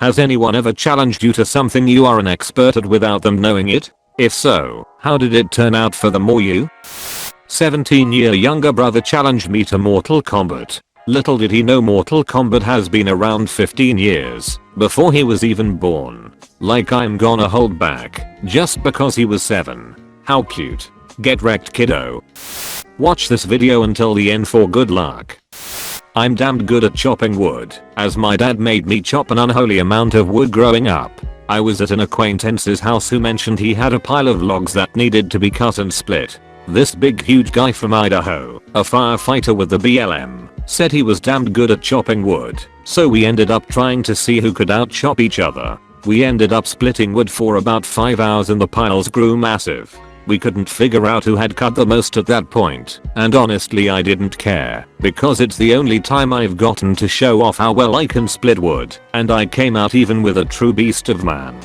Has anyone ever challenged you to something you are an expert at without them knowing it? If so, how did it turn out for them or you? 17-year younger brother challenged me to Mortal Kombat. Little did he know Mortal Kombat has been around 15 years, before he was even born. Like I'm gonna hold back, just because he was 7. How cute. Get wrecked, kiddo. Watch this video until the end for good luck. I'm damned good at chopping wood, as my dad made me chop an unholy amount of wood growing up. I was at an acquaintance's house who mentioned he had a pile of logs that needed to be cut and split. This big huge guy from Idaho, a firefighter with the BLM, said he was damned good at chopping wood, so we ended up trying to see who could out-chop each other. We ended up splitting wood for about 5 hours and the piles grew massive. We couldn't figure out who had cut the most at that point, and honestly I didn't care, because it's the only time I've gotten to show off how well I can split wood, and I came out even with a true beast of man.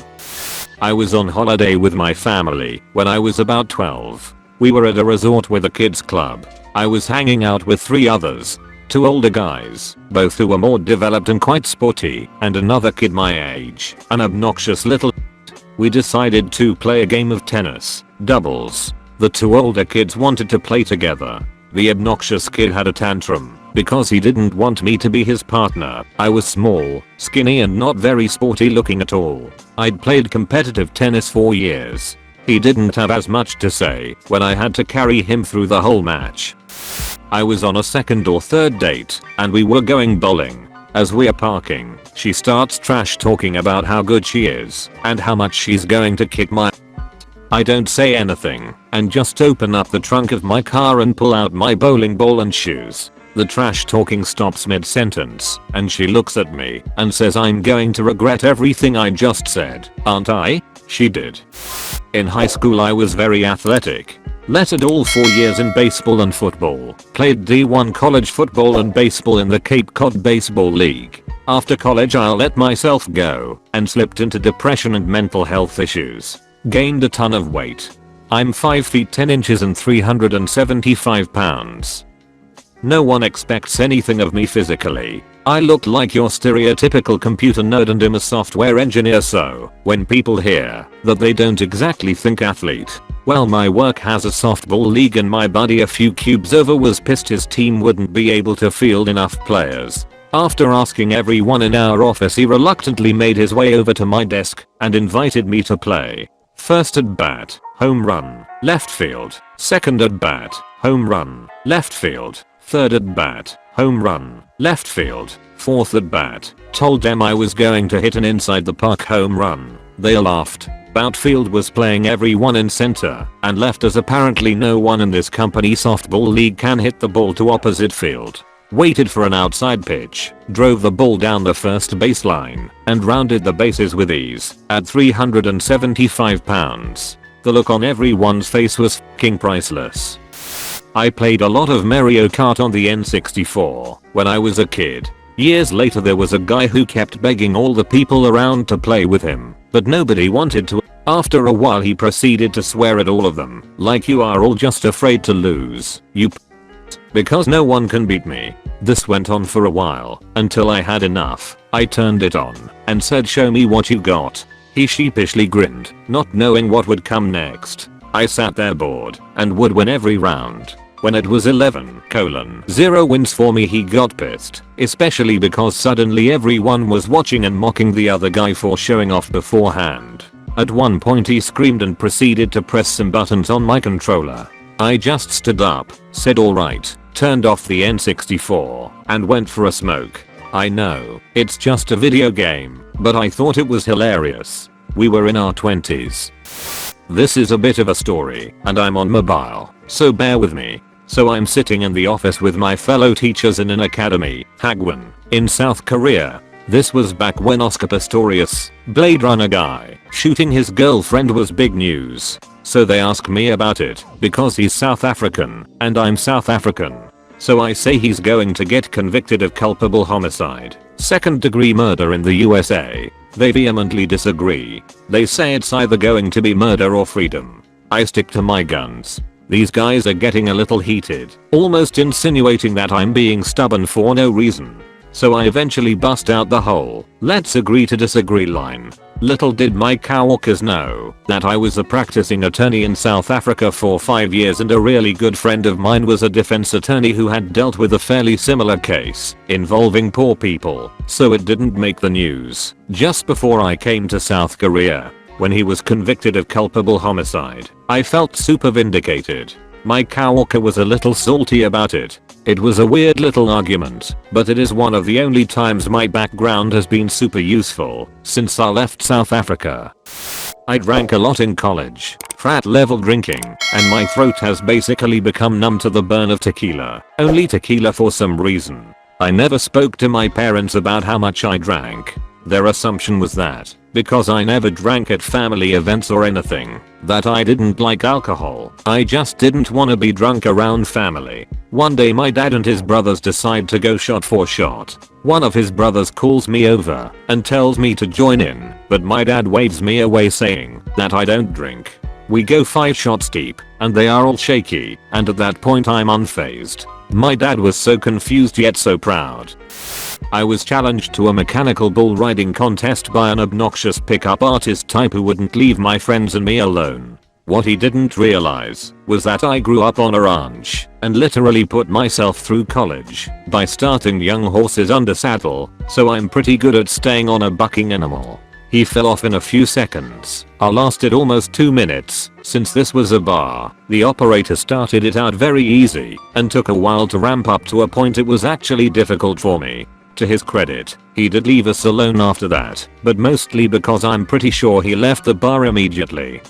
I was on holiday with my family when I was about 12. We were at a resort with a kids club. I was hanging out with 3 others. 2 older guys, both who were more developed and quite sporty, and another kid my age, an obnoxious little. We decided to play a game of tennis, doubles. The 2 older kids wanted to play together. The obnoxious kid had a tantrum because he didn't want me to be his partner. I was small, skinny and not very sporty looking at all. I'd played competitive tennis for years. He didn't have as much to say when I had to carry him through the whole match. I was on a 2nd or 3rd date and we were going bowling. As we are parking, she starts trash talking about how good she is and how much she's going to kick my. I don't say anything and just open up the trunk of my car and pull out my bowling ball and shoes. The trash talking stops mid-sentence and she looks at me and says I'm going to regret everything I just said, aren't I? She did. In high school I was very athletic. Lettered all 4 years in baseball and football. Played D1 college football and baseball in the Cape Cod Baseball League. After college I let myself go and slipped into depression and mental health issues. Gained a ton of weight. I'm 5 feet 10 inches and 375 pounds. No one expects anything of me physically. I look like your stereotypical computer nerd and am a software engineer, so when people hear that they don't exactly think athlete, well, my work has a softball league and my buddy a few cubes over was pissed his team wouldn't be able to field enough players. After asking everyone in our office, he reluctantly made his way over to my desk and invited me to play. First at bat, home run, left field. Second at bat, home run, left field. Third at bat, home run, left field. Fourth at bat, told them I was going to hit an inside the park home run. They laughed. Outfield was playing everyone in center and left as apparently no one in this company softball league can hit the ball to opposite field. Waited for an outside pitch, drove the ball down the first baseline, and rounded the bases with ease at 375 pounds. The look on everyone's face was f***ing priceless. I played a lot of Mario Kart on the N64 when I was a kid. Years later there was a guy who kept begging all the people around to play with him, but nobody wanted to. After a while he proceeded to swear at all of them, like you are all just afraid to lose, you because no one can beat me. This went on for a while, until I had enough. I turned it on, and said show me what you got. He sheepishly grinned, not knowing what would come next. I sat there bored, and would win every round. When it was 11:0 wins for me he got pissed, especially because suddenly everyone was watching and mocking the other guy for showing off beforehand. At one point he screamed and proceeded to press some buttons on my controller. I just stood up, said alright, turned off the N64, and went for a smoke. I know, it's just a video game, but I thought it was hilarious. We were in our 20s. This is a bit of a story, and I'm on mobile, so bear with me. So I'm sitting in the office with my fellow teachers in an academy, Hagwon, in South Korea. This was back when Oscar Pistorius, Blade Runner guy, shooting his girlfriend was big news. So they ask me about it, because he's South African, and I'm South African. So I say he's going to get convicted of culpable homicide, 2nd-degree murder in the USA. They vehemently disagree. They say it's either going to be murder or freedom. I stick to my guns. These guys are getting a little heated, almost insinuating that I'm being stubborn for no reason. so I eventually bust out the whole "let's agree to disagree" line. Little did my coworkers know that I was a practicing attorney in South Africa for 5 years, and a really good friend of mine was a defense attorney who had dealt with a fairly similar case involving poor people, so it didn't make the news. Just before I came to South Korea, when he was convicted of culpable homicide, I felt super vindicated. My coworker was a little salty about it. It was a weird little argument, but it is one of the only times my background has been super useful since I left South Africa. I drank a lot in college, frat level drinking, and my throat has basically become numb to the burn of tequila. Only tequila for some reason. I never spoke to my parents about how much I drank. Their assumption was that, because I never drank at family events or anything, that I didn't like alcohol. I just didn't want to be drunk around family. One day my dad and his brothers decide to go shot for shot. One of his brothers calls me over and tells me to join in, but my dad waves me away saying that I don't drink. We go 5 shots deep, and they are all shaky, and at that point I'm unfazed. My dad was so confused yet so proud. I was challenged to a mechanical bull riding contest by an obnoxious pickup artist type who wouldn't leave my friends and me alone. What he didn't realize was that I grew up on a ranch and literally put myself through college by starting young horses under saddle, so I'm pretty good at staying on a bucking animal. He fell off in a few seconds. I lasted almost 2 minutes. Since this was a bar, the operator started it out very easy and took a while to ramp up to a point it was actually difficult for me. To his credit, he did leave us alone after that, but mostly because I'm pretty sure he left the bar immediately.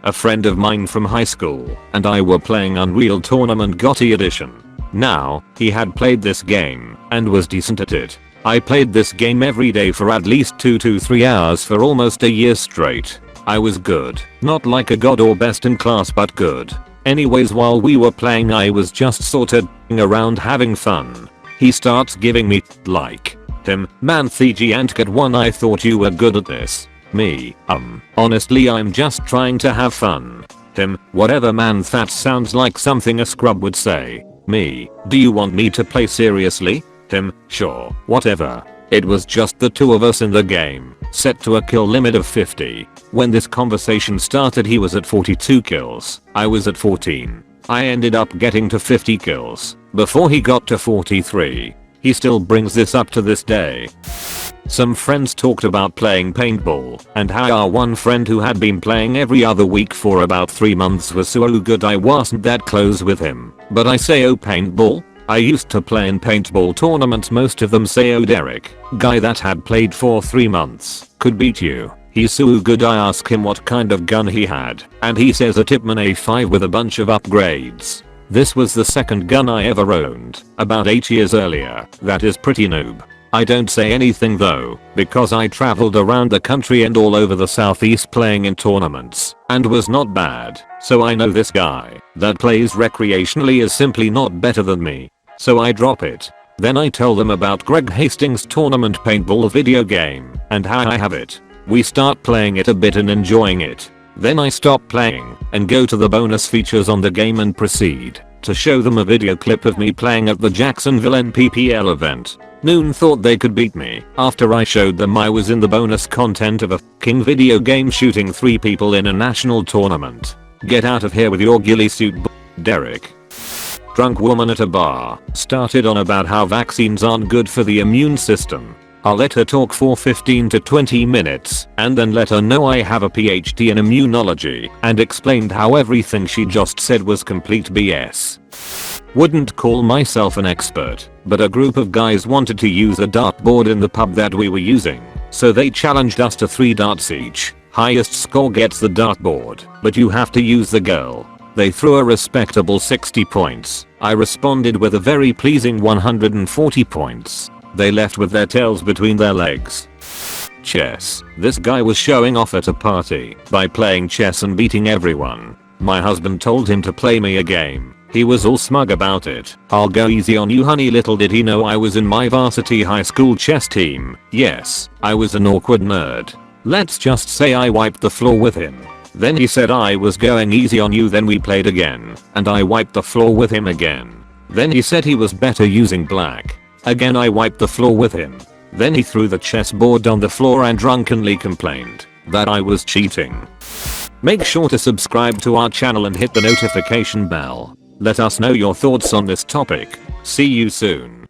A friend of mine from high school and I were playing Unreal Tournament GOTY Edition. Now, he had played this game and was decent at it. I played this game every day for at least 2 to 3 hours for almost a year straight. I was good, not like a god or best in class, but good. Anyways, while we were playing I was just sorta around having fun. He starts giving me like, "Man, Thiji and Cat 1, I thought you were good at this." Me, honestly I'm just trying to have fun. "Whatever man, that sounds like something a scrub would say." Me, "Do you want me to play seriously?" "Sure, whatever." It was just the two of us in the game, set to a kill limit of 50. When this conversation started he was at 42 kills, I was at 14. I ended up getting to 50 kills before he got to 43. He still brings this up to this day. Some friends talked about playing paintball and how our one friend who had been playing every other week for about 3 months was so good I wasn't that close with him. But I say, "Oh, paintball? I used to play in paintball tournaments, most of them say, oh Derek, guy that had played for 3 months, could beat you. He's so good." I ask him what kind of gun he had, and he says a Tipman A5 with a bunch of upgrades. This was the second gun I ever owned, about 8 years earlier. That is pretty noob. I don't say anything though, because I traveled around the country and all over the southeast playing in tournaments, and was not bad, so I know this guy that plays recreationally is simply not better than me. So I drop it. Then I tell them about Greg Hastings' tournament paintball video game and how I have it. We start playing it a bit and enjoying it. Then I stop playing and go to the bonus features on the game and proceed to show them a video clip of me playing at the Jacksonville NPPL event. Noon thought they could beat me after I showed them I was in the bonus content of a f***ing video game shooting 3 people in a national tournament. Get out of here with your ghillie suit, Derek. Drunk woman at a bar started on about how vaccines aren't good for the immune system. I'll let her talk for 15 to 20 minutes and then let her know I have a PhD in immunology and explained how everything she just said was complete BS. Wouldn't call myself an expert, but a group of guys wanted to use a dartboard in the pub that we were using, so they challenged us to 3 darts each. Highest score gets the dartboard, but you have to use the girl. They threw a respectable 60 points. I responded with a very pleasing 140 points. They left with their tails between their legs. Chess. This guy was showing off at a party by playing chess and beating everyone. My husband told him to play me a game. He was all smug about it. "I'll go easy on you, honey." Little did he know I was in my varsity high school chess team. Yes, I was an awkward nerd. Let's just say I wiped the floor with him. Then he said I was going easy on you, then we played again, and I wiped the floor with him again. Then he said he was better using black. Again I wiped the floor with him. Then he threw the chessboard on the floor and drunkenly complained that I was cheating. Make sure to subscribe to our channel and hit the notification bell. Let us know your thoughts on this topic. See you soon.